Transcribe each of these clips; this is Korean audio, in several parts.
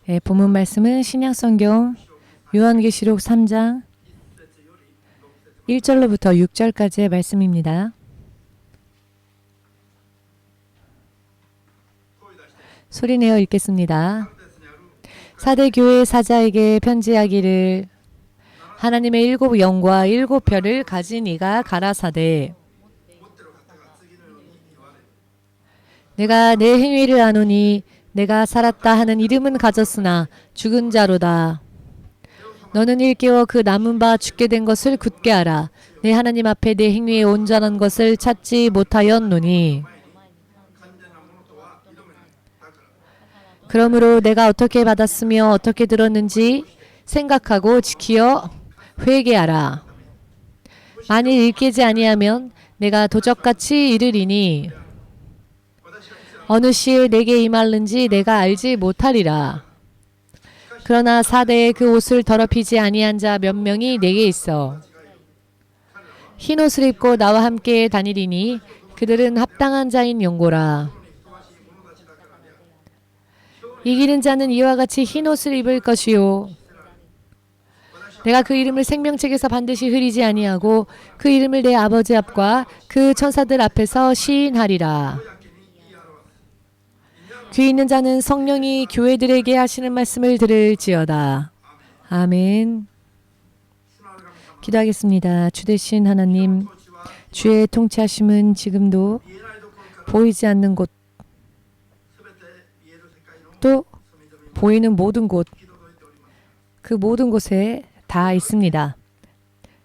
본문 말씀은 신약성경 요한계시록 3장 1절로부터 6절까지의 말씀입니다. 소리내어 읽겠습니다. 사대 교회 사자에게 편지하기를 하나님의 7 영과 7 별을 가진 이가 가라사대 내가 내 행위를 아노니 내가 살았다 하는 이름은 가졌으나 죽은 자로다. 너는 일깨워 그 남은 바 죽게 된 것을 굳게 알아. 내 하나님 앞에 내 행위에 온전한 것을 찾지 못하였노니 그러므로 내가 어떻게 받았으며 어떻게 들었는지 생각하고 지키어 회개하라. 만일 일깨지 아니하면 내가 도적같이 이르리니 어느 시에 내게 임할는지 내가 알지 못하리라. 그러나 사대에 그 옷을 더럽히지 아니한 자 몇 명이 내게 있어. 흰 옷을 입고 나와 함께 다니리니 그들은 합당한 자인 용고라. 이기는 자는 이와 같이 흰 옷을 입을 것이요. 내가 그 이름을 생명책에서 반드시 흐리지 아니하고 그 이름을 내 아버지 앞과 그 천사들 앞에서 시인하리라. 귀 있는 자는 성령이 교회들에게 하시는 말씀을 들을지어다. 아멘. 기도하겠습니다. 주 되신 하나님, 주의 통치하심은 지금도 보이지 않는 곳, 또 보이는 모든 곳, 그 모든 곳에 다 있습니다.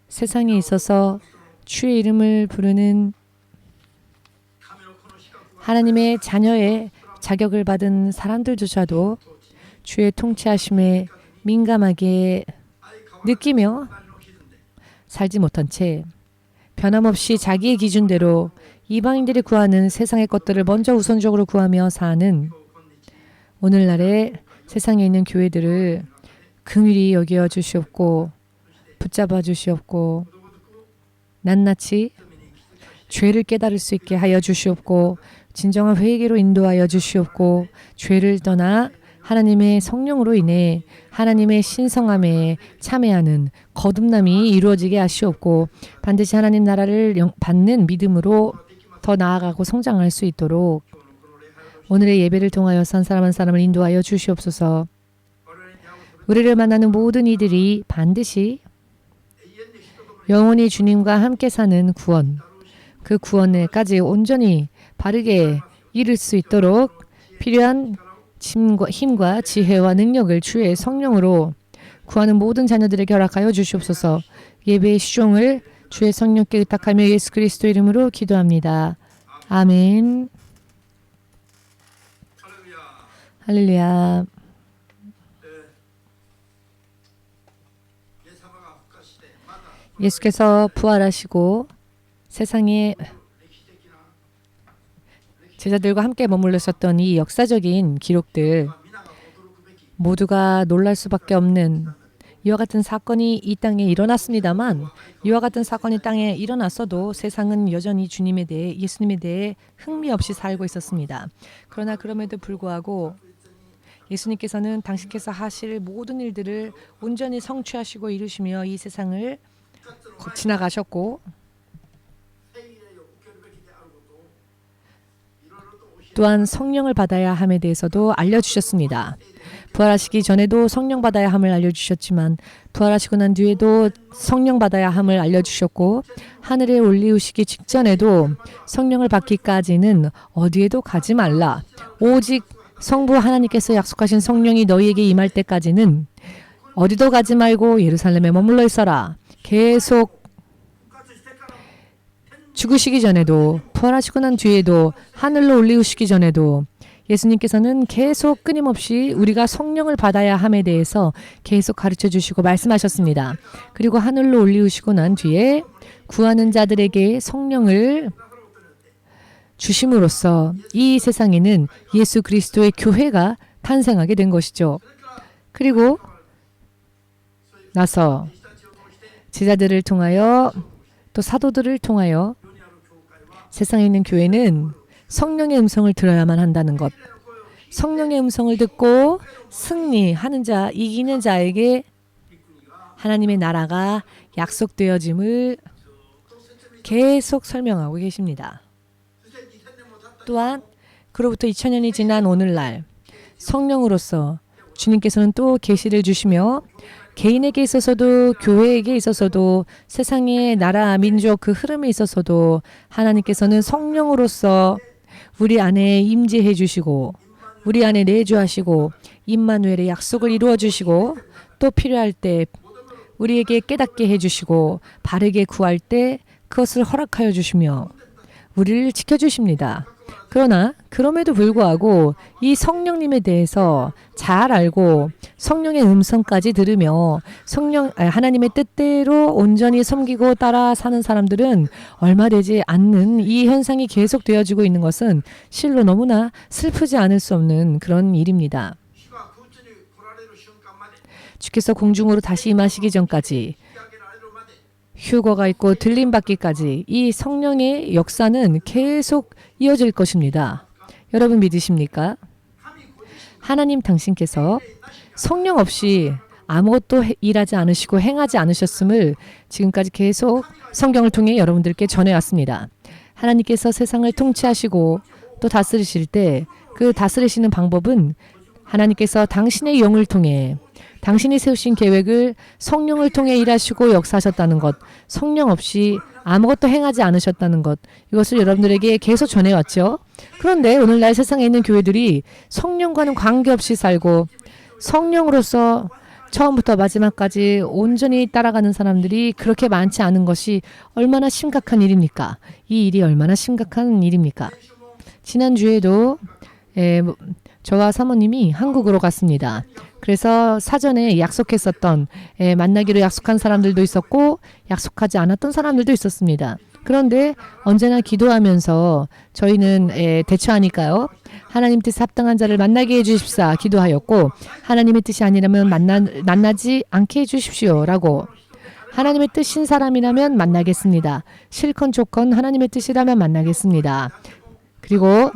세상에 있어서 주의 이름을 부르는 하나님의 자녀의 자격을 받은 사람들조차도 주의 통치하심에 민감하게 느끼며 살지 못한 채 변함없이 자기의 기준대로 이방인들이 구하는 세상의 것들을 먼저 우선적으로 구하며 사는 오늘날의 세상에 있는 교회들을 긍휼히 여겨 주시옵고 붙잡아 주시옵고 낱낱이 죄를 깨달을 수 있게 하여 주시옵고 진정한 회개로 인도하여 주시옵고 죄를 떠나 하나님의 성령으로 인해 하나님의 신성함에 참여하는 거듭남이 이루어지게 하시옵고 반드시 하나님 나라를 받는 믿음으로 더 나아가고 성장할 수 있도록 오늘의 예배를 통하여 한 사람 한 사람을 인도하여 주시옵소서. 우리를 만나는 모든 이들이 반드시 영원히 주님과 함께 사는 구원, 그 구원에까지 온전히 바르게 이룰 수 있도록 필요한 힘과 지혜와 능력을 주의 성령으로 구하는 모든 자녀들에게 허락하여 주시옵소서. 예배의 시종을 주의 성령께 의탁하며 예수 그리스도 이름으로 기도합니다. 아멘. 할렐루야. 예수께서 부활하시고 세상에 제자들과 함께 머물렀었던 이 역사적인 기록들 모두가 놀랄 수밖에 없는 이와 같은 사건이 이 땅에 일어났습니다만 이와 같은 사건이 땅에 일어났어도 세상은 여전히 주님에 대해 예수님에 대해 흥미 없이 살고 있었습니다. 그러나 그럼에도 불구하고 예수님께서는 당신께서 하실 모든 일들을 온전히 성취하시고 이루시며 이 세상을 지나가셨고 또한 성령을 받아야 함에 대해서도 알려주셨습니다. 부활하시기 전에도 성령 받아야 함을 알려주셨지만 부활하시고 난 뒤에도 성령 받아야 함을 알려주셨고 하늘에 올리우시기 직전에도 성령을 받기까지는 어디에도 가지 말라. 오직 성부 하나님께서 약속하신 성령이 너희에게 임할 때까지는 어디도 가지 말고 예루살렘에 머물러 있어라. 계속 죽으시기 전에도 부활하시고 난 뒤에도 하늘로 올리우시기 전에도 예수님께서는 계속 끊임없이 우리가 성령을 받아야 함에 대해서 계속 가르쳐 주시고 말씀하셨습니다. 그리고 하늘로 올리우시고 난 뒤에 구하는 자들에게 성령을 주심으로써 이 세상에는 예수 그리스도의 교회가 탄생하게 된 것이죠. 그리고 나서 제자들을 통하여 또 사도들을 통하여 세상에 있는 교회는 성령의 음성을 들어야만 한다는 것, 성령의 음성을 듣고 승리하는 자, 이기는 자에게 하나님의 나라가 약속되어짐을 계속 설명하고 계십니다. 또한 그로부터 2000년이 지난 오늘날 성령으로서 주님께서는 또 계시를 주시며 개인에게 있어서도 교회에게 있어서도 세상의 나라, 민족 그 흐름에 있어서도 하나님께서는 성령으로서 우리 안에 임재해 주시고 우리 안에 내주하시고 임마누엘의 약속을 이루어 주시고 또 필요할 때 우리에게 깨닫게 해주시고 바르게 구할 때 그것을 허락하여 주시며 우리를 지켜주십니다. 그러나 그럼에도 불구하고 이 성령님에 대해서 잘 알고 성령의 음성까지 들으며 하나님의 뜻대로 온전히 섬기고 따라 사는 사람들은 얼마 되지 않는 이 현상이 계속되어지고 있는 것은 실로 너무나 슬프지 않을 수 없는 그런 일입니다. 주께서 공중으로 다시 임하시기 전까지 휴거가 있고 들림받기까지 이 성령의 역사는 계속 이어질 것입니다. 여러분 믿으십니까? 하나님 당신께서 성령 없이 아무것도 일하지 않으시고 행하지 않으셨음을 지금까지 계속 성경을 통해 여러분들께 전해왔습니다. 하나님께서 세상을 통치하시고 또 다스리실 때 그 다스리시는 방법은 하나님께서 당신의 영을 통해 당신이 세우신 계획을 성령을 통해 일하시고 역사하셨다는 것, 성령 없이 아무것도 행하지 않으셨다는 것, 이것을 여러분들에게 계속 전해왔죠. 그런데 오늘날 세상에 있는 교회들이 성령과는 관계없이 살고 성령으로서 처음부터 마지막까지 온전히 따라가는 사람들이 그렇게 많지 않은 것이 얼마나 심각한 일입니까? 이 일이 얼마나 심각한 일입니까? 지난주에도 저와 사모님이 한국으로 갔습니다. 그래서 사전에 약속했었던 만나기로 약속한 사람들도 있었고 약속하지 않았던 사람들도 있었습니다. 그런데 언제나 기도하면서 저희는 대처하니까요. 하나님 뜻에 합당한 자를 만나게 해주십사 기도하였고 하나님의 뜻이 아니라면 만나지 않게 해주십시오 라고 하나님의 뜻인 사람이라면 만나겠습니다. 싫건 좋건 하나님의 뜻이라면 만나겠습니다. 그리고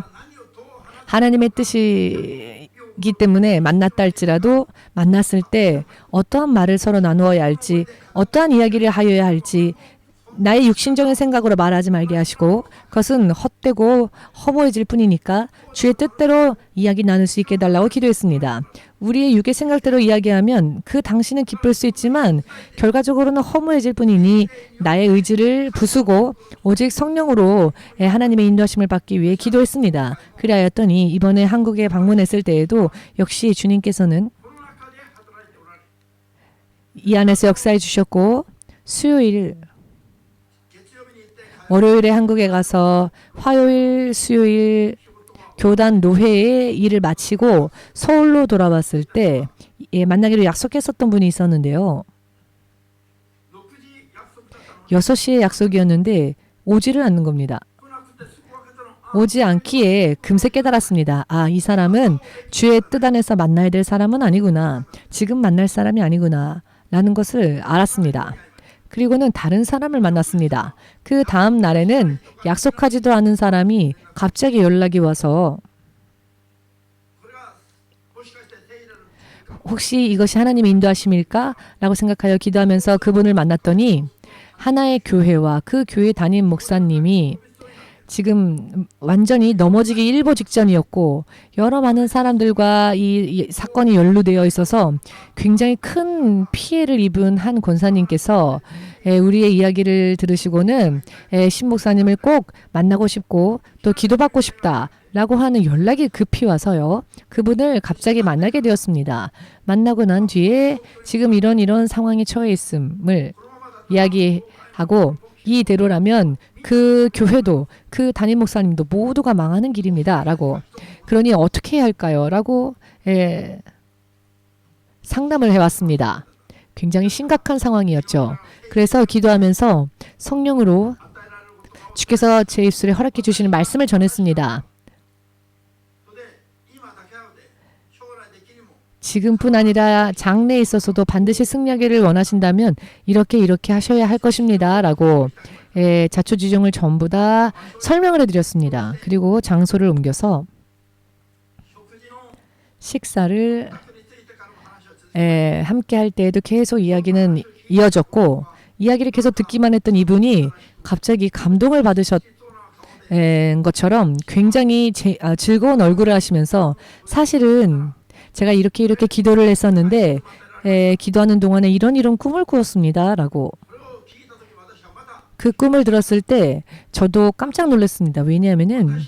하나님의 뜻이기 때문에 만났다 할지라도 만났을 때 어떠한 말을 서로 나누어야 할지 어떠한 이야기를 하여야 할지 나의 육신적인 생각으로 말하지 말게 하시고 그것은 헛되고 허무해질 뿐이니까 주의 뜻대로 이야기 나눌 수 있게 해달라고 기도했습니다. 우리의 육의 생각대로 이야기하면 그 당신은 기쁠 수 있지만 결과적으로는 허무해질 뿐이니 나의 의지를 부수고 오직 성령으로 하나님의 인도하심을 받기 위해 기도했습니다. 그리하였더니 이번에 한국에 방문했을 때에도 역시 주님께서는 이 안에서 역사해 주셨고 수요일 월요일에 한국에 가서 화요일, 수요일 교단 노회의 일을 마치고 서울로 돌아왔을 때 만나기로 약속했었던 분이 있었는데요. 6시에 약속이었는데 오지를 않는 겁니다. 오지 않기에 금세 깨달았습니다. 아, 이 사람은 주의 뜻 안에서 만나야 될 사람은 아니구나. 지금 만날 사람이 아니구나. 라는 것을 알았습니다. 그리고는 다른 사람을 만났습니다. 그 다음 날에는 약속하지도 않은 사람이 갑자기 연락이 와서 혹시 이것이 하나님의 인도하심일까? 라고 생각하여 기도하면서 그분을 만났더니 하나의 교회와 그 교회 담임 목사님이 지금 완전히 넘어지기 일보 직전이었고 여러 많은 사람들과 이 사건이 연루되어 있어서 굉장히 큰 피해를 입은 한 권사님께서 우리의 이야기를 들으시고는 신 목사님을 꼭 만나고 싶고 또 기도받고 싶다라고 하는 연락이 급히 와서요. 그분을 갑자기 만나게 되었습니다. 만나고 난 뒤에 지금 이런 상황에 처해 있음을 이야기하고 이대로라면 그 교회도 그 담임 목사님도 모두가 망하는 길입니다. 라고 그러니 어떻게 해야 할까요? 라고 상담을 해왔습니다. 굉장히 심각한 상황이었죠. 그래서 기도하면서 성령으로 주께서 제 입술에 허락해 주시는 말씀을 전했습니다. 지금뿐 아니라 장래에 있어서도 반드시 승리하기를 원하신다면 이렇게 하셔야 할 것입니다. 라고 자초지종을 전부 다 설명을 해드렸습니다. 그리고 장소를 옮겨서 식사를 함께 할 때에도 계속 이야기는 이어졌고 이야기를 계속 듣기만 했던 이분이 갑자기 감동을 받으셨 것처럼 굉장히 즐거운 얼굴을 하시면서 사실은 제가 이렇게 기도를 했었는데 기도하는 동안에 이런 꿈을 꾸었습니다. 라고 그 꿈을 들었을 때 저도 깜짝 놀랐습니다. 왜냐하면은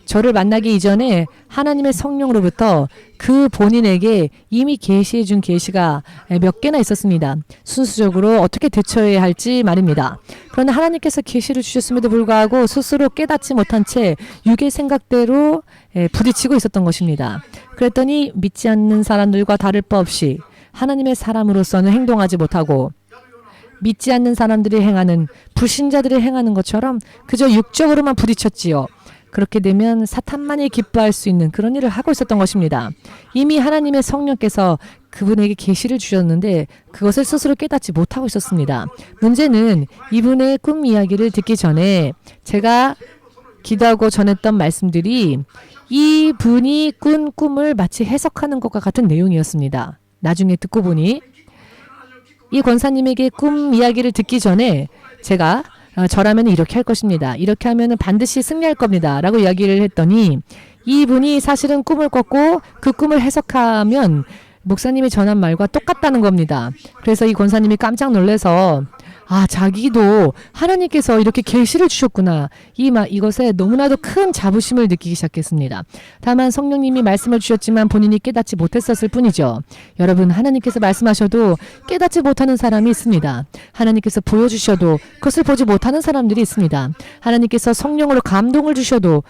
저를 만나기 이전에 하나님의 성령으로부터 그 본인에게 이미 계시해 준 계시가 몇 개나 있었습니다. 순수적으로 어떻게 대처해야 할지 말입니다. 그러나 하나님께서 계시를 주셨음에도 불구하고 스스로 깨닫지 못한 채 육의 생각대로 부딪히고 있었던 것입니다. 그랬더니 믿지 않는 사람들과 다를 바 없이 하나님의 사람으로서는 행동하지 못하고 믿지 않는 사람들이 행하는 불신자들이 행하는 것처럼 그저 육적으로만 부딪혔지요. 그렇게 되면 사탄만이 기뻐할 수 있는 그런 일을 하고 있었던 것입니다. 이미 하나님의 성령께서 그분에게 계시를 주셨는데 그것을 스스로 깨닫지 못하고 있었습니다. 문제는 이분의 꿈 이야기를 듣기 전에 제가 기도하고 전했던 말씀들이 이분이 꾼 꿈을 마치 해석하는 것과 같은 내용이었습니다. 나중에 듣고 보니 이 권사님에게 꿈 이야기를 듣기 전에 제가 저라면 이렇게 할 것입니다. 이렇게 하면 반드시 승리할 겁니다. 라고 이야기를 했더니 이분이 사실은 꿈을 꿨고 그 꿈을 해석하면 목사님이 전한 말과 똑같다는 겁니다. 그래서 이 권사님이 깜짝 놀라서 자기도 하나님께서 이렇게 계시를 주셨구나. 이것에 너무나도 큰 자부심을 느끼기 시작했습니다. 다만 성령님이 말씀을 주셨지만 본인이 깨닫지 못했었을 뿐이죠. 여러분, 하나님께서 말씀하셔도 깨닫지 못하는 사람이 있습니다. 하나님께서 보여주셔도 그것을 보지 못하는 사람들이 있습니다. 하나님께서 성령으로 감동을 주셔도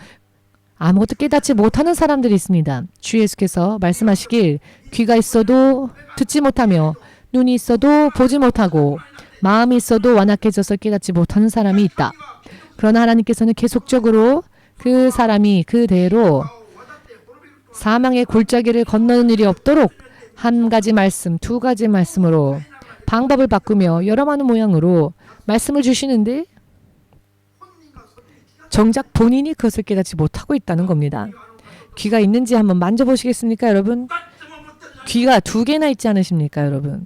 아무것도 깨닫지 못하는 사람들이 있습니다. 주 예수께서 말씀하시길 귀가 있어도 듣지 못하며 눈이 있어도 보지 못하고 마음이 있어도 완악해져서 깨닫지 못하는 사람이 있다. 그러나 하나님께서는 계속적으로 그 사람이 그대로 사망의 골짜기를 건너는 일이 없도록 한 가지 말씀, 두 가지 말씀으로 방법을 바꾸며 여러 많은 모양으로 말씀을 주시는데 정작 본인이 그것을 깨닫지 못하고 있다는 겁니다. 귀가 있는지 한번 만져보시겠습니까, 여러분? 귀가 2개나 있지 않으십니까, 여러분?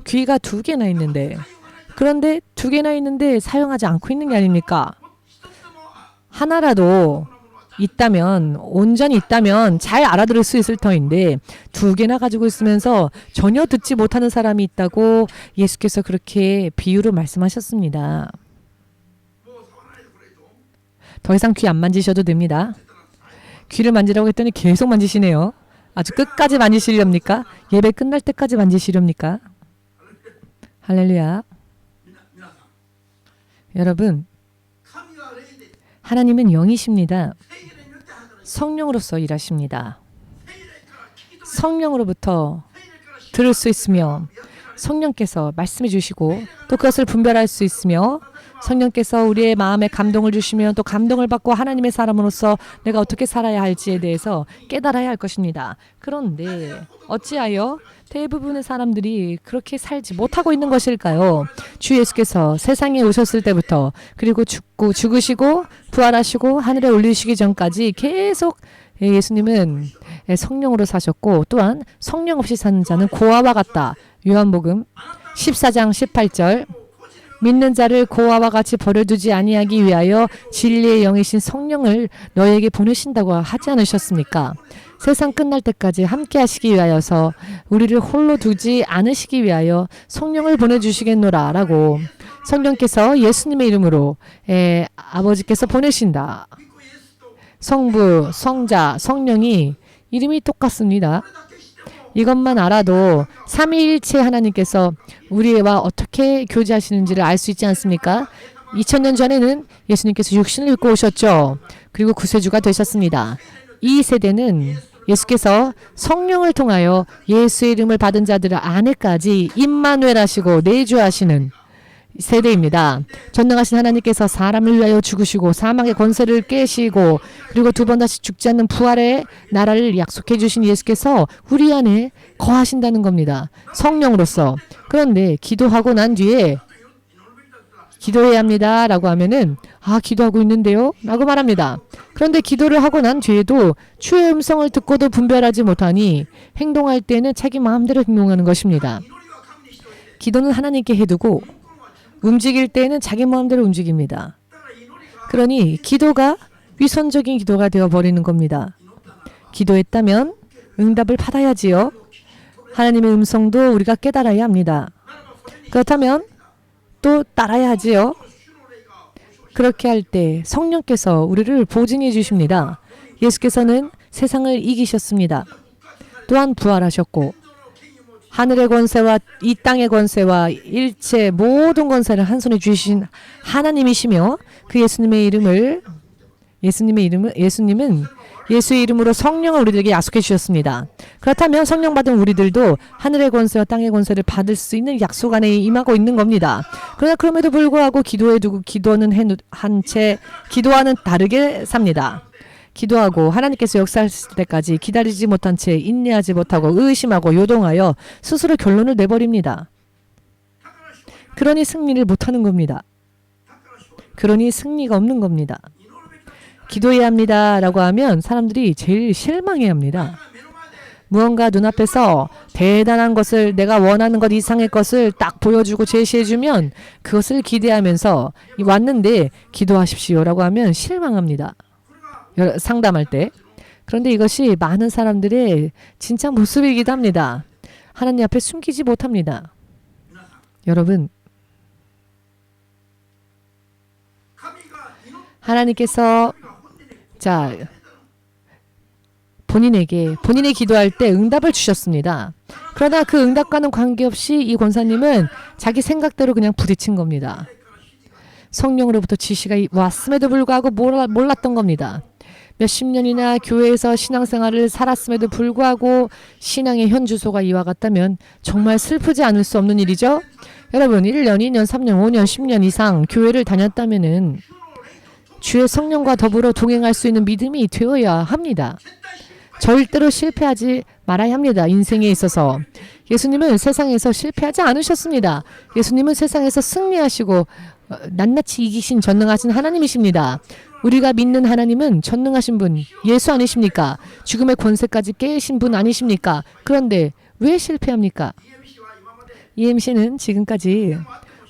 귀가 2개나 있는데 그런데 2개나 있는데 사용하지 않고 있는 게 아닙니까? 하나라도 있다면 온전히 있다면 잘 알아들을 수 있을 터인데 2개나 가지고 있으면서 전혀 듣지 못하는 사람이 있다고 예수께서 그렇게 비유로 말씀하셨습니다. 더 이상 귀 안 만지셔도 됩니다. 귀를 만지라고 했더니 계속 만지시네요. 아주 끝까지 만지시렵니까? 예배 끝날 때까지 만지시렵니까? 할렐루야. 여러분, 하나님은 영이십니다. 성령으로서 일하십니다. 성령으로부터 들을 수 있으며 성령께서 말씀해 주시고 또 그것을 분별할 수 있으며 성령께서 우리의 마음에 감동을 주시면 또 감동을 받고 하나님의 사람으로서 내가 어떻게 살아야 할지에 대해서 깨달아야 할 것입니다. 그런데 어찌하여 대부분의 사람들이 그렇게 살지 못하고 있는 것일까요? 주 예수께서 세상에 오셨을 때부터 그리고 죽으시고 부활하시고 하늘에 올리시기 전까지 계속 예수님은 성령으로 사셨고 또한 성령 없이 사는 자는 고아와 같다. 요한복음 14장 18절 믿는 자를 고아와 같이 버려두지 아니하기 위하여 진리의 영이신 성령을 너에게 보내신다고 하지 않으셨습니까? 세상 끝날 때까지 함께 하시기 위하여서 우리를 홀로 두지 않으시기 위하여 성령을 보내주시겠노라 라고 성령께서 예수님의 이름으로 아버지께서 보내신다. 성부, 성자, 성령이 이름이 똑같습니다. 이것만 알아도 삼위일체 하나님께서 우리와 어떻게 교제하시는지를 알 수 있지 않습니까? 2000년 전에는 예수님께서 육신을 입고 오셨죠. 그리고 구세주가 되셨습니다. 이 세대는 예수께서 성령을 통하여 예수의 이름을 받은 자들 안에까지 임마누엘 하시고 내주하시는 세대입니다. 전능하신 하나님께서 사람을 위하여 죽으시고 사망의 권세를 깨시고 그리고 2번 다시 죽지 않는 부활의 나라를 약속해 주신 예수께서 우리 안에 거하신다는 겁니다. 성령으로서. 그런데 기도하고 난 뒤에 기도해야 합니다 라고 하면은 기도하고 있는데요 라고 말합니다. 그런데 기도를 하고 난 뒤에도 주의 음성을 듣고도 분별하지 못하니 행동할 때는 자기 마음대로 행동하는 것입니다. 기도는 하나님께 해두고 움직일 때는 자기 마음대로 움직입니다. 그러니 기도가 위선적인 기도가 되어버리는 겁니다. 기도했다면 응답을 받아야지요. 하나님의 음성도 우리가 깨달아야 합니다. 그렇다면 또 따라야 하지요. 그렇게 할 때 성령께서 우리를 보증해 주십니다. 예수께서는 세상을 이기셨습니다. 또한 부활하셨고 하늘의 권세와 이 땅의 권세와 일체 모든 권세를 한 손에 주신 하나님이시며 그 예수님은 예수의 이름으로 성령을 우리들에게 약속해 주셨습니다. 그렇다면 성령 받은 우리들도 하늘의 권세와 땅의 권세를 받을 수 있는 약속 안에 임하고 있는 겁니다. 그러나 그럼에도 불구하고 기도해 두고 기도는 한 채 기도와는 다르게 삽니다. 기도하고 하나님께서 역사하실 때까지 기다리지 못한 채 인내하지 못하고 의심하고 요동하여 스스로 결론을 내버립니다. 그러니 승리를 못하는 겁니다. 그러니 승리가 없는 겁니다. 기도해야 합니다 라고 하면 사람들이 제일 실망해야 합니다. 무언가 눈앞에서 대단한 것을 내가 원하는 것 이상의 것을 딱 보여주고 제시해주면 그것을 기대하면서 왔는데 기도하십시오 라고 하면 실망합니다. 상담할 때. 그런데 이것이 많은 사람들의 진짜 모습이기도 합니다. 하나님 앞에 숨기지 못합니다. 여러분, 하나님께서 본인의 기도할 때 응답을 주셨습니다. 그러나 그 응답과는 관계없이 이 권사님은 자기 생각대로 그냥 부딪힌 겁니다. 성령으로부터 지시가 왔음에도 불구하고 몰랐던 겁니다. 몇십 년이나 교회에서 신앙생활을 살았음에도 불구하고 신앙의 현주소가 이와 같다면 정말 슬프지 않을 수 없는 일이죠. 여러분 1년, 2년, 3년, 5년, 10년 이상 교회를 다녔다면은 주의 성령과 더불어 동행할 수 있는 믿음이 되어야 합니다. 절대로 실패하지 말아야 합니다. 인생에 있어서. 예수님은 세상에서 실패하지 않으셨습니다. 예수님은 세상에서 승리하시고 낱낱이 이기신 전능하신 하나님이십니다. 우리가 믿는 하나님은 전능하신 분, 예수 아니십니까? 죽음의 권세까지 깨신 분 아니십니까? 그런데 왜 실패합니까? EMC는 지금까지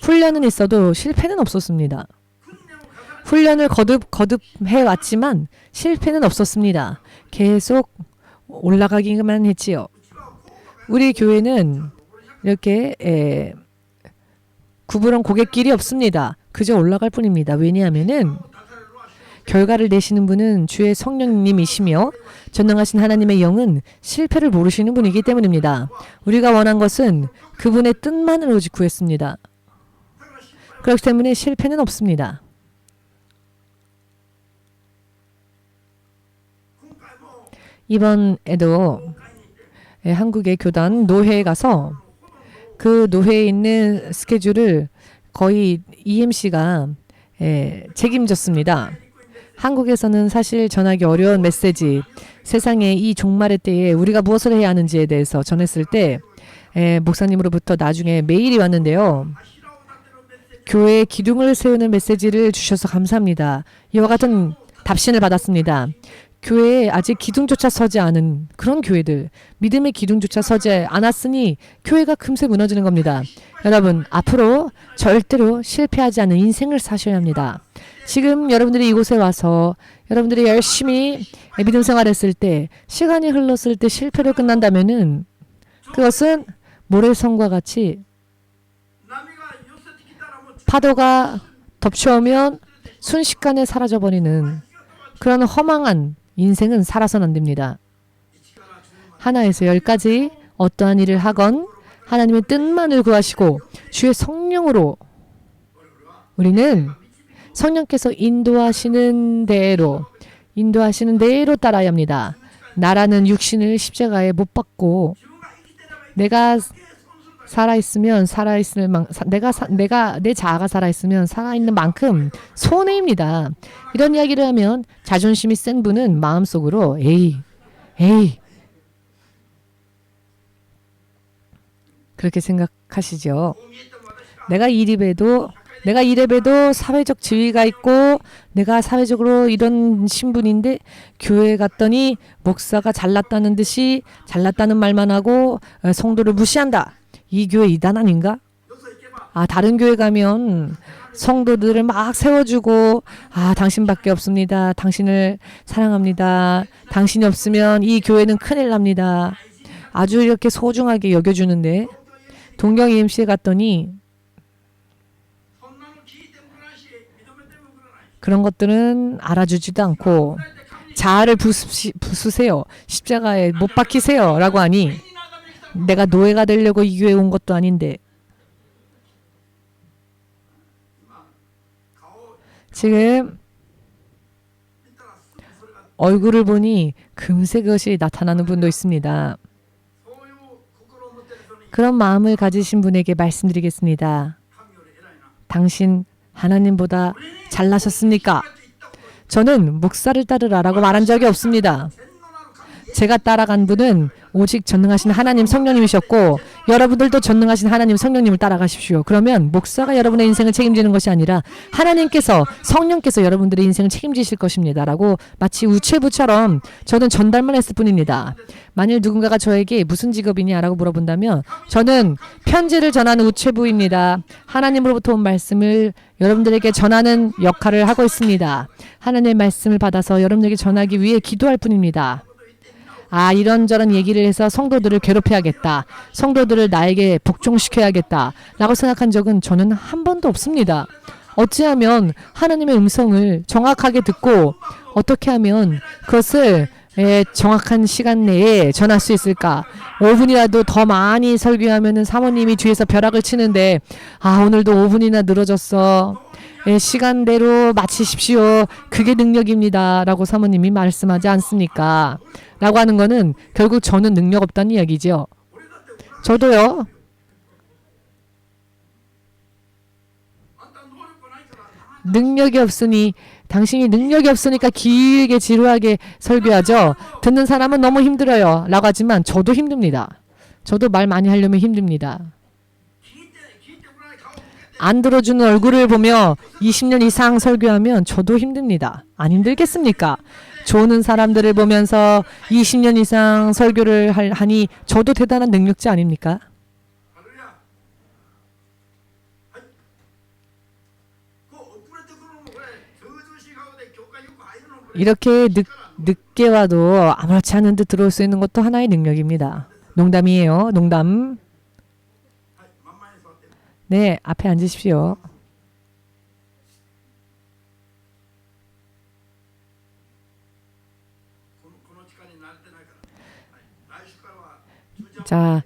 훈련은 있어도 실패는 없었습니다. 훈련을 거듭 해왔지만 실패는 없었습니다. 계속 올라가기만 했지요. 우리 교회는 이렇게 구부런 고갯길이 없습니다. 그저 올라갈 뿐입니다. 왜냐하면은 결과를 내시는 분은 주의 성령님이시며 전능하신 하나님의 영은 실패를 모르시는 분이기 때문입니다. 우리가 원한 것은 그분의 뜻만을 오직 구했습니다. 그렇기 때문에 실패는 없습니다. 이번에도 한국의 교단 노회에 가서 그 노회에 있는 스케줄을 거의 EMC가 책임졌습니다. 한국에서는 사실 전하기 어려운 메시지, 세상의 이 종말의 때에 우리가 무엇을 해야 하는지에 대해서 전했을 때 목사님으로부터 나중에 메일이 왔는데요. 교회의 기둥을 세우는 메시지를 주셔서 감사합니다. 이와 같은 답신을 받았습니다. 교회에 아직 기둥조차 서지 않은 그런 교회들, 믿음의 기둥조차 서지 않았으니 교회가 금세 무너지는 겁니다. 여러분, 앞으로 절대로 실패하지 않는 인생을 사셔야 합니다. 지금 여러분들이 이곳에 와서 여러분들이 열심히 믿음 생활했을 때, 시간이 흘렀을 때 실패로 끝난다면은 그것은 모래성과 같이 파도가 덮쳐오면 순식간에 사라져버리는 그런 허망한 인생은 살아서는 안 됩니다. 하나에서 10까지 어떠한 일을 하건 하나님의 뜻만을 구하시고 주의 성령으로 우리는 성령께서 인도하시는 대로 따라야 합니다. 나라는 육신을 십자가에 못 박고 내가 살아있으면 내 자아가 살아있으면 살아있는 만큼 손해입니다. 이런 이야기를 하면 자존심이 센 분은 마음속으로 에이 그렇게 생각하시죠. 내가 이립해도 내가 이래봬도 사회적 지위가 있고 내가 사회적으로 이런 신분인데 교회에 갔더니 목사가 잘났다는 듯이 잘났다는 말만 하고 성도를 무시한다. 이 교회 이단 아닌가? 다른 교회 가면 성도들을 막 세워주고 당신밖에 없습니다. 당신을 사랑합니다. 당신이 없으면 이 교회는 큰일 납니다. 아주 이렇게 소중하게 여겨주는데 동경 EMC에 갔더니 그런 것들은 알아주지도 않고 자아를 부수세요. 십자가에 못 박히세요. 라고 하니 내가 노예가 되려고 이 교회에 온 것도 아닌데 지금 얼굴을 보니 금세 그것이 나타나는 분도 있습니다. 그런 마음을 가지신 분에게 말씀드리겠습니다. 당신 하나님보다 잘나셨습니까? 저는 목사를 따르라라고 말한 적이 없습니다. 제가 따라간 분은 오직 전능하신 하나님 성령님이셨고 여러분들도 전능하신 하나님 성령님을 따라가십시오. 그러면 목사가 여러분의 인생을 책임지는 것이 아니라 하나님께서 성령께서 여러분들의 인생을 책임지실 것입니다. 라고 마치 우체부처럼 저는 전달만 했을 뿐입니다. 만일 누군가가 저에게 무슨 직업이냐라고 물어본다면 저는 편지를 전하는 우체부입니다. 하나님으로부터 온 말씀을 여러분들에게 전하는 역할을 하고 있습니다. 하나님의 말씀을 받아서 여러분들에게 전하기 위해 기도할 뿐입니다. 이런저런 얘기를 해서 성도들을 괴롭혀야겠다. 성도들을 나에게 복종시켜야겠다. 라고 생각한 적은 저는 한 번도 없습니다. 어찌하면 하나님의 음성을 정확하게 듣고 어떻게 하면 그것을 정확한 시간 내에 전할 수 있을까? 5분이라도 더 많이 설교하면은 사모님이 뒤에서 벼락을 치는데 오늘도 5분이나 늘어졌어. 시간대로 마치십시오. 그게 능력입니다. 라고 사모님이 말씀하지 않습니까? 라고 하는 거는 결국 저는 능력 없다는 이야기죠. 저도요. 능력이 없으니 당신이 능력이 없으니까 길게 지루하게 설교하죠. 듣는 사람은 너무 힘들어요. 라고 하지만 저도 힘듭니다. 저도 말 많이 하려면 힘듭니다. 안 들어주는 얼굴을 보며 20년 이상 설교하면 저도 힘듭니다. 안 힘들겠습니까? 좋은 사람들을 보면서 20년 이상 설교를 하니 저도 대단한 능력자 아닙니까? 이렇게 늦게 와도 아무렇지 않은 듯 들어올 수 있는 것도 하나의 능력입니다. 농담이에요. 농담. 네, 앞에 앉으십시오. 자,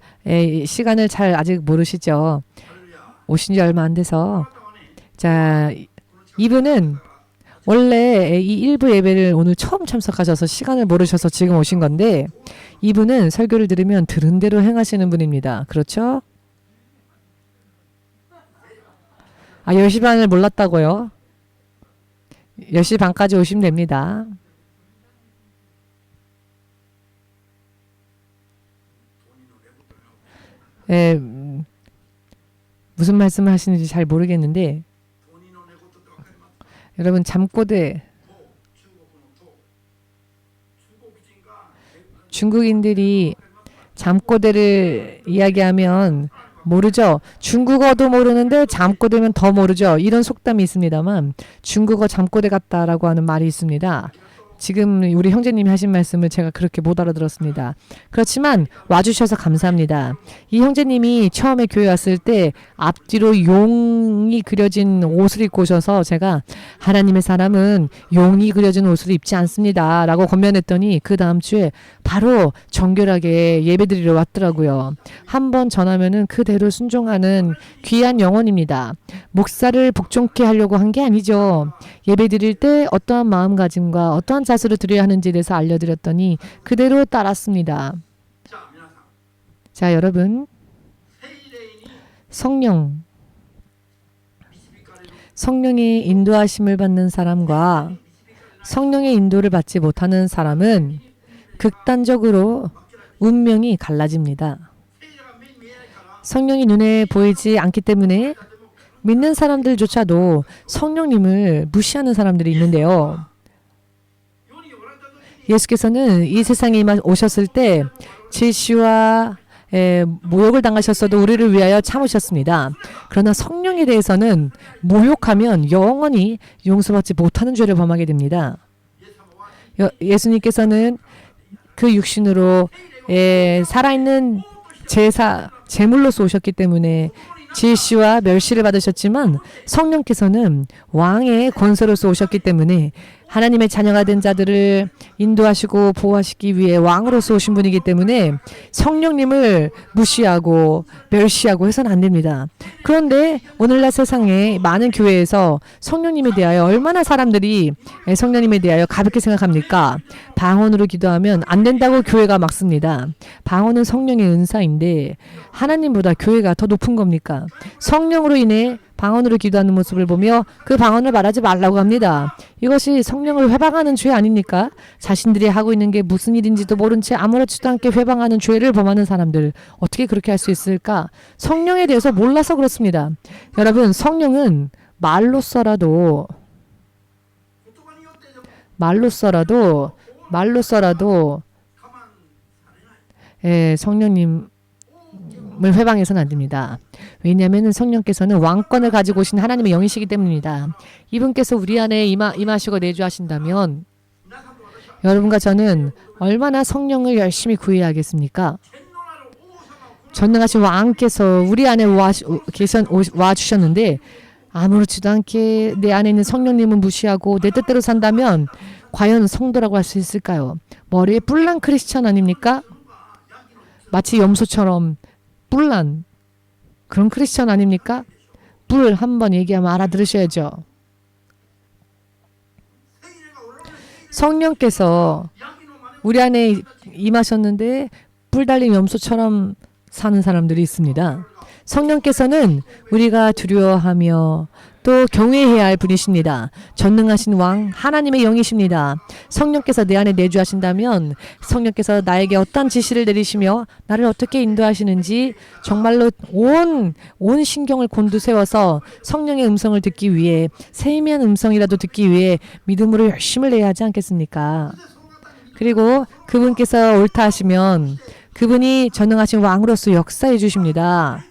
시간을 잘 아직 모르시죠? 오신 지 얼마 안 돼서. 자, 이분은 원래 이 일부 예배를 오늘 처음 참석하셔서 시간을 모르셔서 지금 오신 건데 이분은 설교를 들으면 들은 대로 행하시는 분입니다. 그렇죠? 10시 반을 몰랐다고요? 10시 반까지 오시면 됩니다. 무슨 말씀을 하시는지 잘 모르겠는데 여러분 잠꼬대 중국인들이 잠꼬대를 이야기하면 모르죠. 중국어도 모르는데 잠꼬대면 더 모르죠. 이런 속담이 있습니다만 중국어 잠꼬대 같다라고 하는 말이 있습니다. 지금 우리 형제님이 하신 말씀을 제가 그렇게 못 알아들었습니다. 그렇지만 와주셔서 감사합니다. 이 형제님이 처음에 교회 왔을 때 앞뒤로 용이 그려진 옷을 입고 오셔서 제가 하나님의 사람은 용이 그려진 옷을 입지 않습니다. 라고 권면했더니 그 다음 주에 바로 정결하게 예배드리러 왔더라고요. 한번 전하면은 그대로 순종하는 귀한 영혼입니다. 목사를 복종케 하려고 한 게 아니죠. 예배드릴 때 어떠한 마음가짐과 어떠한 자세로 드려야 하는지에 대해서 알려드렸더니 그대로 따랐습니다. 자, 여러분, 성령의 인도하심을 받는 사람과 성령의 인도를 받지 못하는 사람은 극단적으로 운명이 갈라집니다. 성령이 눈에 보이지 않기 때문에 믿는 사람들조차도 성령님을 무시하는 사람들이 있는데요. 예수께서는 이 세상에 오셨을 때 질시와 모욕을 당하셨어도 우리를 위하여 참으셨습니다. 그러나 성령에 대해서는 모욕하면 영원히 용서받지 못하는 죄를 범하게 됩니다. 예수님께서는 그 육신으로 살아있는 제물로서 오셨기 때문에 질시와 멸시를 받으셨지만 성령께서는 왕의 권세로서 오셨기 때문에 하나님의 자녀가 된 자들을 인도하시고 보호하시기 위해 왕으로서 오신 분이기 때문에 성령님을 무시하고 멸시하고 해서는 안 됩니다. 그런데 오늘날 세상에 많은 교회에서 성령님에 대하여 얼마나 사람들이 성령님에 대하여 가볍게 생각합니까? 방언으로 기도하면 안 된다고 교회가 막습니다. 방언은 성령의 은사인데 하나님보다 교회가 더 높은 겁니까? 성령으로 인해 방언으로 기도하는 모습을 보며 그 방언을 말하지 말라고 합니다. 이것이 성령을 회방하는 죄 아닙니까? 자신들이 하고 있는 게 무슨 일인지도 모른 채 아무렇지도 않게 회방하는 죄를 범하는 사람들 어떻게 그렇게 할 수 있을까? 성령에 대해서 몰라서 그렇습니다. 여러분 성령은 말로써라도 성령님을 회방해서는 안 됩니다. 왜냐하면 성령께서는 왕권을 가지고 오신 하나님의 영이시기 때문입니다. 이분께서 우리 안에 임하시고 내주하신다면 여러분과 저는 얼마나 성령을 열심히 구해야 하겠습니까? 전능하신 왕께서 우리 안에 와주셨는데 아무렇지도 않게 내 안에 있는 성령님은 무시하고 내 뜻대로 산다면 과연 성도라고 할 수 있을까요? 머리에 뿔난 크리스천 아닙니까? 마치 염소처럼 뿔난 그런 크리스천 아닙니까? 뿔 한번 얘기하면 알아들으셔야죠. 성령께서 우리 안에 임하셨는데 뿔 달린 염소처럼 사는 사람들이 있습니다. 성령께서는 우리가 두려워하며 또 경외해야 할 분이십니다. 전능하신 왕 하나님의 영이십니다. 성령께서 내 안에 내주하신다면 성령께서 나에게 어떤 지시를 내리시며 나를 어떻게 인도하시는지 정말로 온 신경을 곤두세워서 성령의 음성을 듣기 위해 세미한 음성이라도 듣기 위해 믿음으로 열심을 내야 하지 않겠습니까? 그리고 그분께서 옳다 하시면 그분이 전능하신 왕으로서 역사해 주십니다.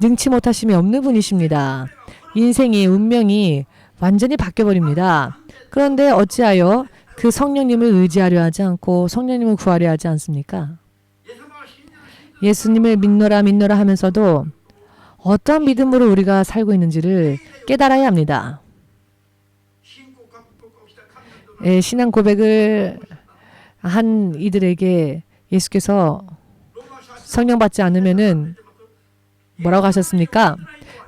능치 못하심이 없는 분이십니다. 인생이 운명이 완전히 바뀌어버립니다. 그런데 어찌하여 그 성령님을 의지하려 하지 않고 성령님을 구하려 하지 않습니까? 예수님을 믿노라 하면서도 어떤 믿음으로 우리가 살고 있는지를 깨달아야 합니다. 신앙 고백을 한 이들에게 예수께서 성령 받지 않으면은 뭐라고 하셨습니까?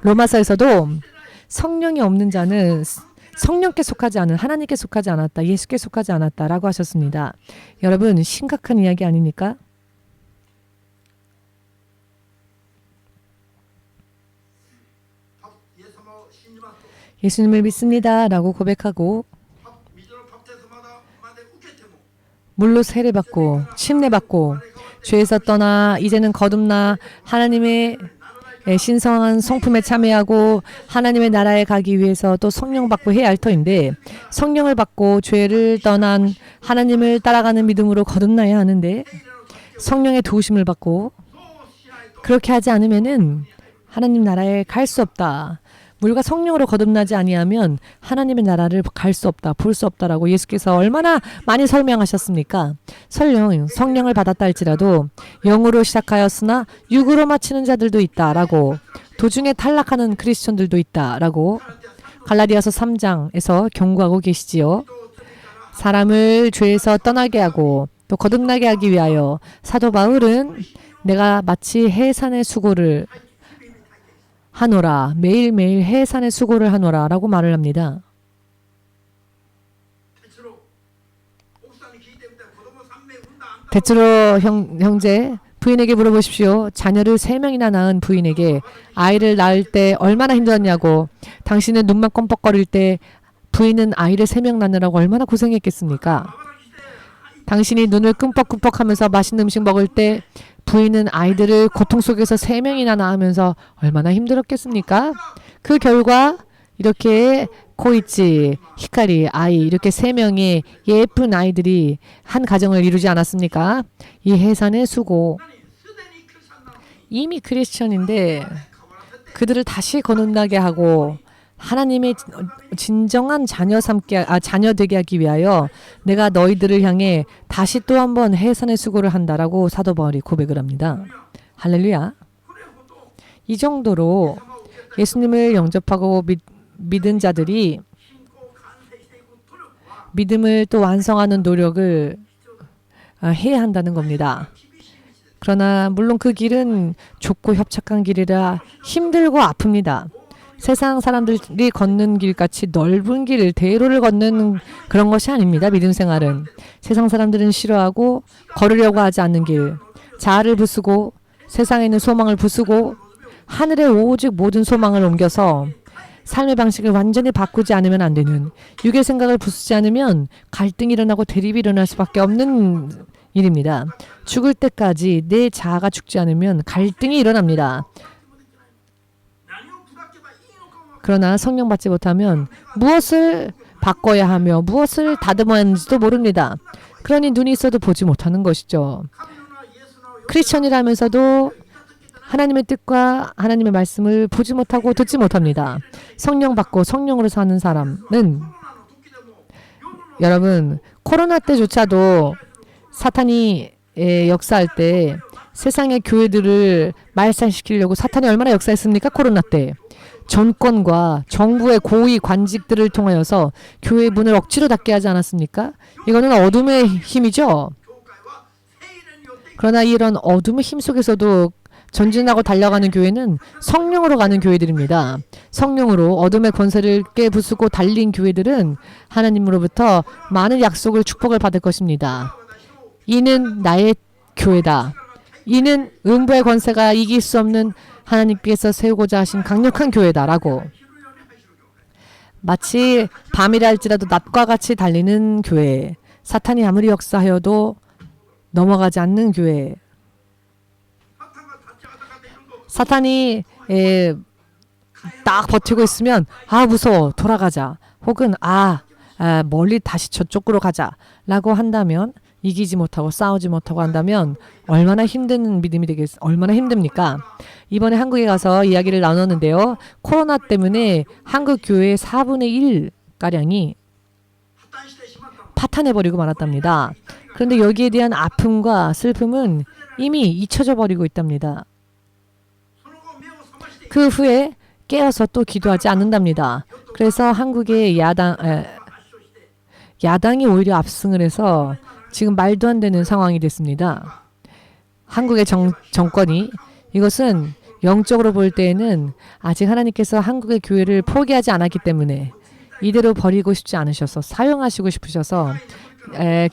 로마서에서도 성령이 없는 자는 성령께 속하지 않은 하나님께 속하지 않았다. 예수께 속하지 않았다라고 하셨습니다. 여러분 심각한 이야기 아닙니까? 예수님을 믿습니다라고 고백하고 물로 세례받고 침례받고 죄에서 떠나 이제는 거듭나 하나님의 신성한 성품에 참여하고 하나님의 나라에 가기 위해서 또 성령 받고 해야 할 터인데 성령을 받고 죄를 떠난 하나님을 따라가는 믿음으로 거듭나야 하는데 성령의 도우심을 받고 그렇게 하지 않으면은 하나님 나라에 갈 수 없다. 우리가 성령으로 거듭나지 아니하면 하나님의 나라를 갈 수 없다, 볼 수 없다라고 예수께서 얼마나 많이 설명하셨습니까? 설령 성령을 받았다 할지라도 영으로 시작하였으나 육으로 마치는 자들도 있다라고 도중에 탈락하는 크리스천들도 있다라고 갈라디아서 3장에서 경고하고 계시지요. 사람을 죄에서 떠나게 하고 또 거듭나게 하기 위하여 사도 바울은 내가 마치 해산의 수고를 하노라 매일매일 해산의 수고를 하노라 라고 말을 합니다. 베드로 형제 부인에게 물어보십시오. 자녀를 3명이나 낳은 부인에게 아이를 낳을 때 얼마나 힘들었냐고. 당신은 눈만 껌뻑거릴 때 부인은 아이를 3명 낳느라고 얼마나 고생했겠습니까? 당신이 눈을 끔뻑끔뻑하면서 맛있는 음식 먹을 때 부인은 아이들을 고통 속에서 3명이나 낳으면서 얼마나 힘들었겠습니까? 그 결과 이렇게 코이치, 히카리, 아이 이렇게 세 명의 예쁜 아이들이 한 가정을 이루지 않았습니까? 이 해산의 수고. 이미 크리스천인데 그들을 다시 거듭나게 하고 하나님의 진정한 자녀 되게 하기 위하여 내가 너희들을 향해 다시 또 한 번 해산의 수고를 한다라고 사도 바울이 고백을 합니다. 할렐루야. 이 정도로 예수님을 영접하고 믿은 자들이 믿음을 또 완성하는 노력을 해야 한다는 겁니다. 그러나 물론 그 길은 좁고 협착한 길이라 힘들고 아픕니다. 세상 사람들이 걷는 길같이 넓은 길, 대로를 걷는 그런 것이 아닙니다. 믿음 생활은. 세상 사람들은 싫어하고 걸으려고 하지 않는 길, 자아를 부수고 세상에 있는 소망을 부수고 하늘에 오직 모든 소망을 옮겨서 삶의 방식을 완전히 바꾸지 않으면 안 되는, 육의 생각을 부수지 않으면 갈등이 일어나고 대립이 일어날 수밖에 없는 일입니다. 죽을 때까지 내 자아가 죽지 않으면 갈등이 일어납니다. 그러나 성령 받지 못하면 무엇을 바꿔야 하며 무엇을 다듬어야 하는지도 모릅니다. 그러니 눈이 있어도 보지 못하는 것이죠. 크리스천이라면서도 하나님의 뜻과 하나님의 말씀을 보지 못하고 듣지 못합니다. 성령 받고 성령으로 사는 사람은 여러분 코로나 때조차도 사탄이 역사할 때 세상의 교회들을 말살시키려고 사탄이 얼마나 역사했습니까? 코로나 때. 정권과 정부의 고위 관직들을 통하여서 교회 문을 억지로 닫게 하지 않았습니까? 이거는 어둠의 힘이죠. 그러나 이런 어둠의 힘 속에서도 전진하고 달려가는 교회는 성령으로 가는 교회들입니다. 성령으로 어둠의 권세를 깨부수고 달린 교회들은 하나님으로부터 많은 약속을 축복을 받을 것입니다. 이는 나의 교회다. 이는 음부의 권세가 이길 수 없는 하나님께서 세우고자 하신 강력한 교회다라고. 마치 밤이라 할지라도 낮과 같이 달리는 교회. 사탄이 아무리 역사하여도 넘어가지 않는 교회. 사탄이 딱 버티고 있으면 무서워 돌아가자. 혹은 멀리 다시 저쪽으로 가자 라고 한다면, 이기지 못하고 싸우지 못하고 한다면 얼마나 힘든 믿음이 얼마나 힘듭니까? 이번에 한국에 가서 이야기를 나눴는데요. 코로나 때문에 한국 교회의 4분의 1가량이 파탄해버리고 말았답니다. 그런데 여기에 대한 아픔과 슬픔은 이미 잊혀져 버리고 있답니다. 그 후에 깨어서 또 기도하지 않는답니다. 그래서 한국의 야당이 오히려 압승을 해서 지금 말도 안 되는 상황이 됐습니다. 한국의 정권이, 이것은 영적으로 볼 때에는 아직 하나님께서 한국의 교회를 포기하지 않았기 때문에 이대로 버리고 싶지 않으셔서 사용하시고 싶으셔서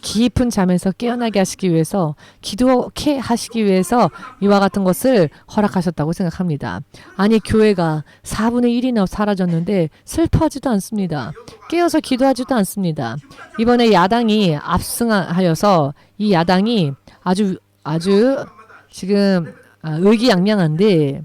깊은 잠에서 깨어나게 하시기 위해서, 기도케 하시기 위해서 이와 같은 것을 허락하셨다고 생각합니다. 아니 교회가 4분의 1이나 사라졌는데 슬퍼하지도 않습니다. 깨어서 기도하지도 않습니다. 이번에 야당이 압승하여서 이 야당이 아주 지금 의기양양한데,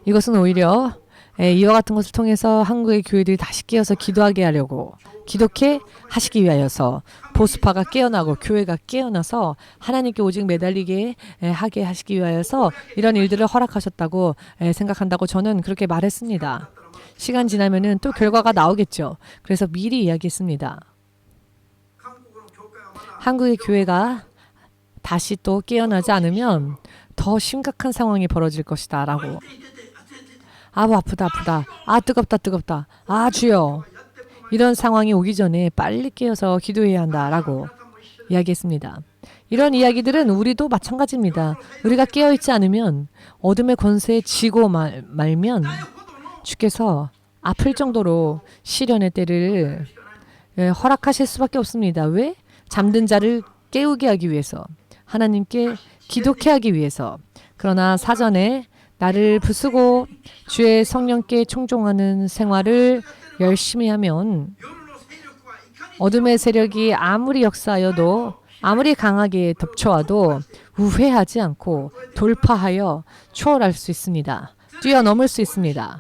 이것은 오히려 이와 같은 것을 통해서 한국의 교회들이 다시 깨어서 기도하게 하려고, 기도케 하시기 위하여서 보수파가 깨어나고 교회가 깨어나서 하나님께 오직 매달리게 하게 하시기 위하여서 이런 일들을 허락하셨다고 생각한다고 저는 그렇게 말했습니다. 시간 지나면은 또 결과가 나오겠죠. 그래서 미리 이야기했습니다. 한국의 교회가 다시 또 깨어나지 않으면 더 심각한 상황이 벌어질 것이다 라고. 아프다. 뜨겁다. 주여. 이런 상황이 오기 전에 빨리 깨어서 기도해야 한다라고 이야기했습니다. 이런 이야기들은 우리도 마찬가지입니다. 우리가 깨어있지 않으면 어둠의 권세에 지고 말면 주께서 아플 정도로 시련의 때를 허락하실 수밖에 없습니다. 왜? 잠든 자를 깨우게 하기 위해서, 하나님께 기도케 하기 위해서. 그러나 사전에 나를 부수고 주의 성령께 충종하는 생활을 열심히 하면 어둠의 세력이 아무리 역사하여도, 아무리 강하게 덮쳐와도 우회하지 않고 돌파하여 초월할 수 있습니다. 뛰어넘을 수 있습니다.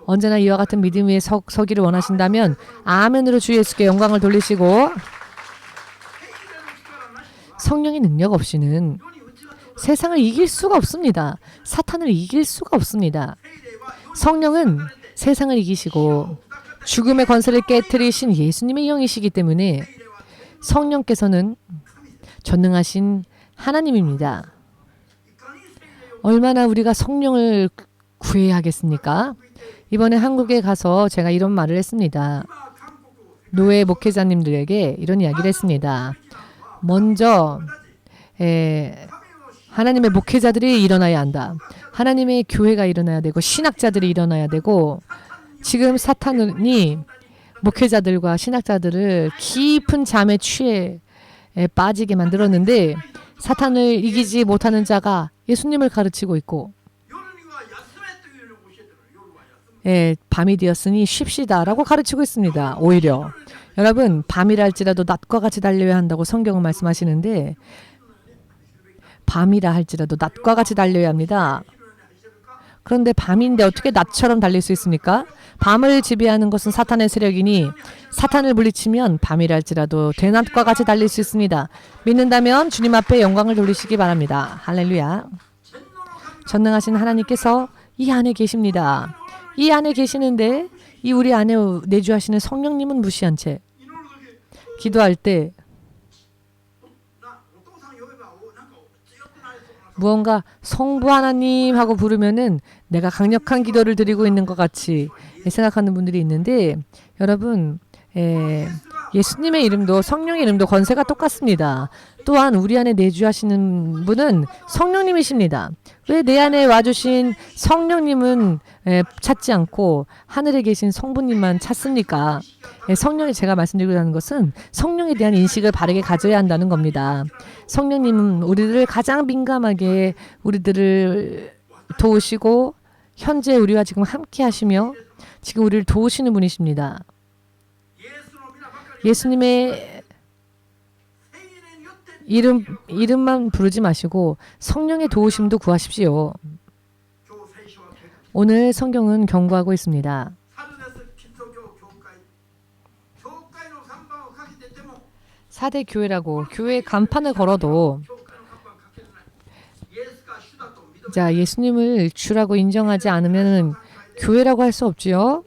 언제나 이와 같은 믿음 위에 서기를 원하신다면 아멘으로 주 예수께 영광을 돌리시고, 성령의 능력 없이는 세상을 이길 수가 없습니다. 사탄을 이길 수가 없습니다. 성령은 세상을 이기시고 죽음의 권세를 깨뜨리신 예수님의 영이시기 때문에 성령께서는 전능하신 하나님입니다. 얼마나 우리가 성령을 구해야 하겠습니까? 이번에 한국에 가서 제가 이런 말을 했습니다. 노예 목회자님들에게 이런 이야기를 했습니다. 먼저 하나님의 목회자들이 일어나야 한다. 하나님의 교회가 일어나야 되고 신학자들이 일어나야 되고, 지금 사탄이 목회자들과 신학자들을 깊은 잠에 취해 빠지게 만들었는데, 사탄을 이기지 못하는 자가 예수님을 가르치고 있고, 밤이 되었으니 쉽시다라고 가르치고 있습니다. 오히려 여러분, 밤이라 할지라도 낮과 같이 달려야 한다고 성경은 말씀하시는데, 밤이라 할지라도 낮과 같이 달려야 합니다. 그런데 밤인데 어떻게 낮처럼 달릴 수 있습니까? 밤을 지배하는 것은 사탄의 세력이니 사탄을 물리치면 밤이라 할지라도 대낮과 같이 달릴 수 있습니다. 믿는다면 주님 앞에 영광을 돌리시기 바랍니다. 할렐루야. 전능하신 하나님께서 이 안에 계십니다. 이 안에 계시는데 이 우리 안에 내주하시는 성령님은 무시한 채 기도할 때 무언가 성부 하나님 하고 부르면은 내가 강력한 기도를 드리고 있는 것 같이 생각하는 분들이 있는데, 여러분, 예수님의 이름도 성령의 이름도 권세가 똑같습니다. 또한 우리 안에 내주하시는 분은 성령님이십니다. 왜 내 안에 와주신 성령님은 찾지 않고 하늘에 계신 성부님만 찾습니까? 성령이, 제가 말씀드리고 하는 것은 성령에 대한 인식을 바르게 가져야 한다는 겁니다. 성령님은 우리들을 가장 민감하게 우리들을 도우시고 현재 우리와 지금 함께 하시며 지금 우리를 도우시는 분이십니다. 예수님의 이름만 부르지 마시고 성령의 도우심도 구하십시오. 오늘 성경은 경고하고 있습니다. 사대 교회라고 교회 간판을 걸어도 자, 예수님을 주라고 인정하지 않으면 교회라고 할 수 없지요.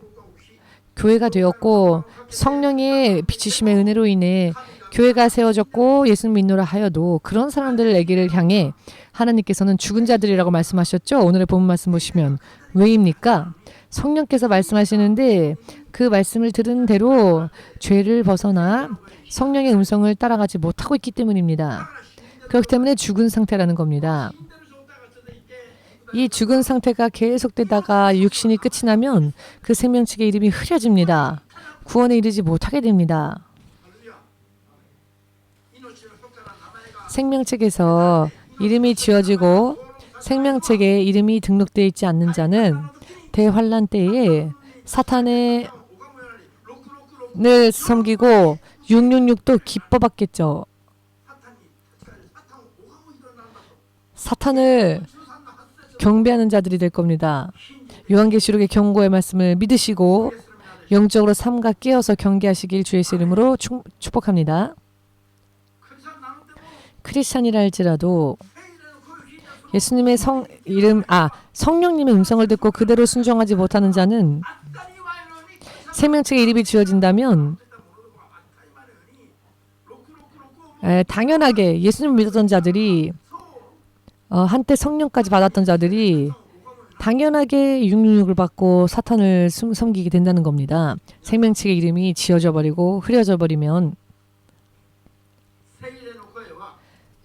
교회가 되었고 성령의 비추심의 은혜로 인해 교회가 세워졌고 예수님 믿노라 하여도 그런 사람들에게를 향해 하나님께서는 죽은 자들이라고 말씀하셨죠. 오늘의 본문 말씀 보시면 왜입니까? 성령께서 말씀하시는데 그 말씀을 들은 대로 죄를 벗어나 성령의 음성을 따라가지 못하고 있기 때문입니다. 그렇기 때문에 죽은 상태라는 겁니다. 이 죽은 상태가 계속되다가 육신이 끝이 나면 그 생명책의 이름이 흐려집니다. 구원에 이르지 못하게 됩니다. 생명책에서 이름이 지어지고 생명책에 이름이 등록되어 있지 않는 자는 대환란 때에 사탄을 섬기고 666도 기뻐받겠죠. 사탄을 경배하는 자들이 될 겁니다. 요한계시록의 경고의 말씀을 믿으시고 영적으로 삼가 깨어서 경계하시길 주의 이름으로 축복합니다. 크리스찬이라 할지라도 예수님의 성령님의 음성을 듣고 그대로 순종하지 못하는 자는 생명책에 이름이 지어진다면 당연하게 예수님을 믿었던 자들이 한때 성령까지 받았던 자들이 당연하게 666을 받고 사탄을 섬기게 된다는 겁니다. 생명책의 이름이 지어져 버리고 흐려져 버리면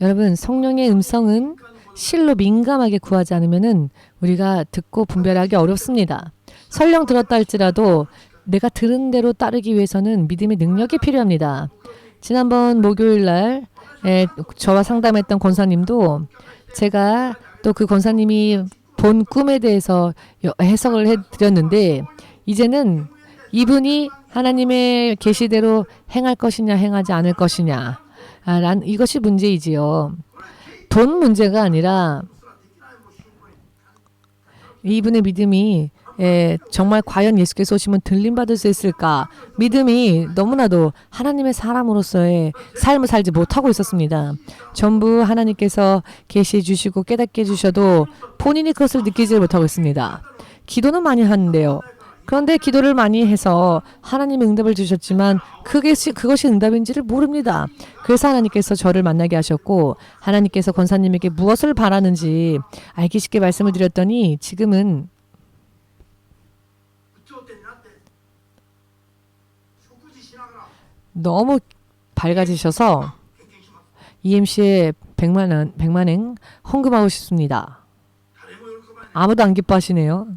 여러분, 성령의 음성은 실로 민감하게 구하지 않으면은 우리가 듣고 분별하기 어렵습니다. 설령 들었다 할지라도 내가 들은 대로 따르기 위해서는 믿음의 능력이 필요합니다. 지난번 목요일 날 저와 상담했던 권사님도 제가 또 그 권사님이 본 꿈에 대해서 해석을 해드렸는데 이제는 이분이 하나님의 계시대로 행할 것이냐 행하지 않을 것이냐 이것이 문제이지요. 돈 문제가 아니라 이분의 믿음이 정말 과연 예수께서 오시면 들림받을 수 있을까? 믿음이 너무나도 하나님의 사람으로서의 삶을 살지 못하고 있었습니다. 전부 하나님께서 계시해 주시고 깨닫게 해주셔도 본인이 그것을 느끼지 못하고 있습니다. 기도는 많이 하는데요. 그런데 기도를 많이 해서 하나님이 응답을 주셨지만 그것이 응답인지를 모릅니다. 그래서 하나님께서 저를 만나게 하셨고 하나님께서 권사님에게 무엇을 바라는지 알기 쉽게 말씀을 드렸더니 지금은 너무 밝아지셔서 EMC에 100만엔 헌금하고 싶습니다. 아무도 안 기뻐하시네요.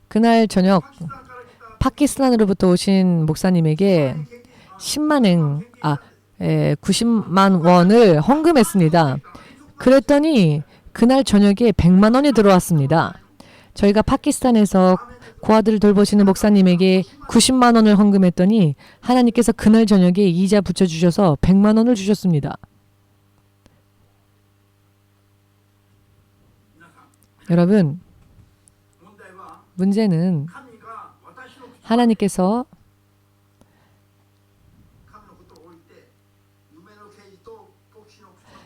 그날 저녁 파키스탄으로부터 오신 목사님에게 90만 원을 헌금했습니다. 그랬더니 그날 저녁에 100만 원이 들어왔습니다. 저희가 파키스탄에서 고아들을 돌보시는 목사님에게 90만 원을 헌금했더니 하나님께서 그날 저녁에 이자 붙여주셔서 100만 원을 주셨습니다. 여러분, 문제는 하나님께서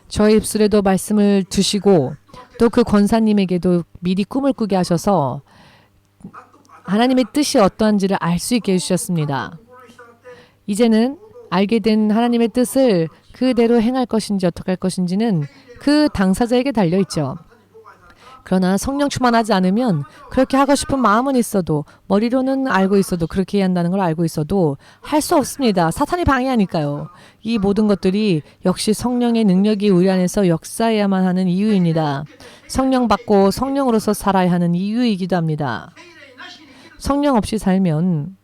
저의 입술에도 말씀을 두시고 또 그 권사님에게도 미리 꿈을 꾸게 하셔서 하나님의 뜻이 어떠한지를 알 수 있게 해주셨습니다. 이제는 알게 된 하나님의 뜻을 그대로 행할 것인지 어떻게 할 것인지는 그 당사자에게 달려있죠. 그러나 성령 충만하지 않으면 그렇게 하고 싶은 마음은 있어도 머리로는 알고 있어도 그렇게 해야 한다는 걸 알고 있어도 할 수 없습니다. 사탄이 방해하니까요. 이 모든 것들이 역시 성령의 능력이 우리 안에서 역사해야만 하는 이유입니다. 성령 받고 성령으로서 살아야 하는 이유이기도 합니다. 성령 없이 살면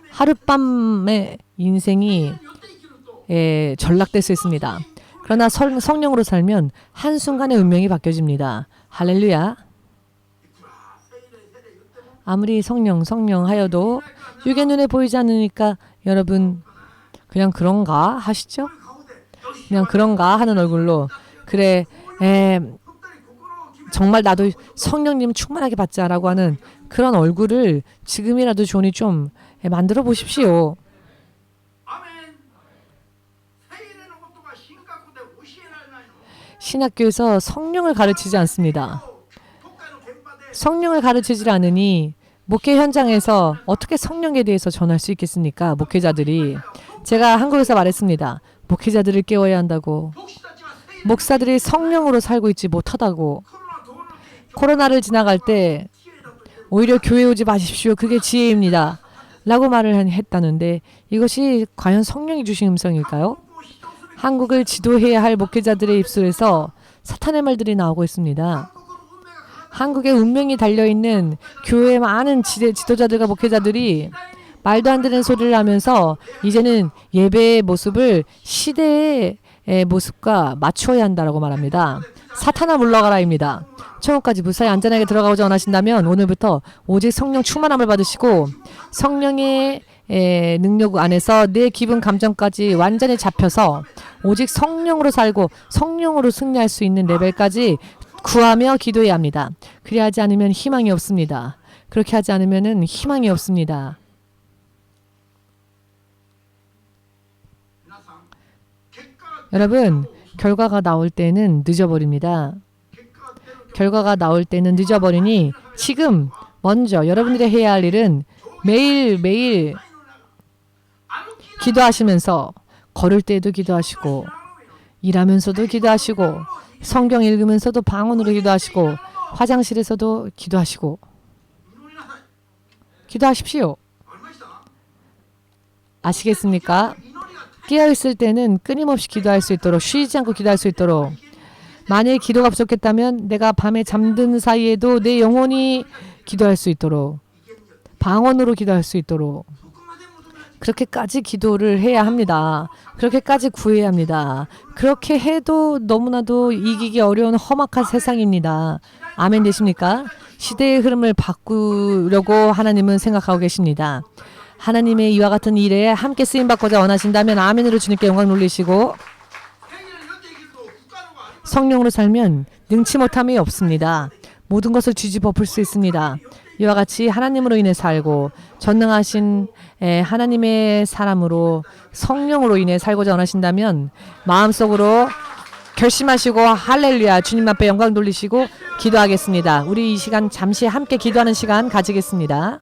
하룻밤의 인생이 전락될 수 있습니다. 그러나 성령으로 살면 한순간에 운명이 바뀌어집니다. 할렐루야. 아무리 성령 하여도 육의 눈에 보이지 않으니까 여러분 그냥 그런가 하시죠? 그냥 그런가 하는 얼굴로 그래 정말 나도 성령님 충만하게 받자라고 하는 그런 얼굴을 지금이라도 좋으니 좀 만들어 보십시오. 신학교에서 성령을 가르치지 않습니다. 성령을 가르치지 않으니 목회 현장에서 어떻게 성령에 대해서 전할 수 있겠습니까? 목회자들이. 제가 한국에서 말했습니다. 목회자들을 깨워야 한다고. 목사들이 성령으로 살고 있지 못하다고. 코로나를 지나갈 때 오히려 교회 오지 마십시오. 그게 지혜입니다. 라고 말을 했다는데 이것이 과연 성령이 주신 음성일까요? 한국을 지도해야 할 목회자들의 입술에서 사탄의 말들이 나오고 있습니다. 한국의 운명이 달려있는 교회의 많은 지도자들과 목회자들이 말도 안 되는 소리를 하면서 이제는 예배의 모습을 시대의 모습과 맞춰야 한다고 말합니다. 사탄아 물러가라입니다. 천국까지 무사히 안전하게 들어가고자 원하신다면 오늘부터 오직 성령 충만함을 받으시고 성령의 능력 안에서 내 기분 감정까지 완전히 잡혀서 오직 성령으로 살고 성령으로 승리할 수 있는 레벨까지 구하며 기도해야 합니다. 그래야 하지 않으면 희망이 없습니다. 그렇게 하지 않으면 희망이 없습니다. 여러분, 결과가 나올 때는 늦어버립니다. 결과가 나올 때는 늦어버리니 지금 먼저 여러분들이 해야 할 일은 매일매일 기도하시면서 걸을 때에도 기도하시고 일하면서도 기도하시고 성경 읽으면서도 방언으로 기도하시고 화장실에서도 기도하시고 기도하십시오. 아시겠습니까? 깨어있을 때는 끊임없이 기도할 수 있도록 쉬지 않고 기도할 수 있도록 만일 기도가 부족했다면 내가 밤에 잠든 사이에도 내 영혼이 기도할 수 있도록 방언으로 기도할 수 있도록 그렇게까지 기도를 해야 합니다. 그렇게까지 구해야 합니다. 그렇게 해도 너무나도 이기기 어려운 험악한 세상입니다. 아멘 되십니까? 시대의 흐름을 바꾸려고 하나님은 생각하고 계십니다. 하나님의 이와 같은 일에 함께 쓰임받고자 원하신다면 아멘으로 주님께 영광 돌리시고 성령으로 살면 능치 못함이 없습니다. 모든 것을 뒤집어 볼 수 있습니다. 이와 같이 하나님으로 인해 살고 전능하신 하나님의 사람으로 성령으로 인해 살고자 원하신다면 마음속으로 결심하시고 할렐루야 주님 앞에 영광 돌리시고 기도하겠습니다. 우리 이 시간 잠시 함께 기도하는 시간 가지겠습니다.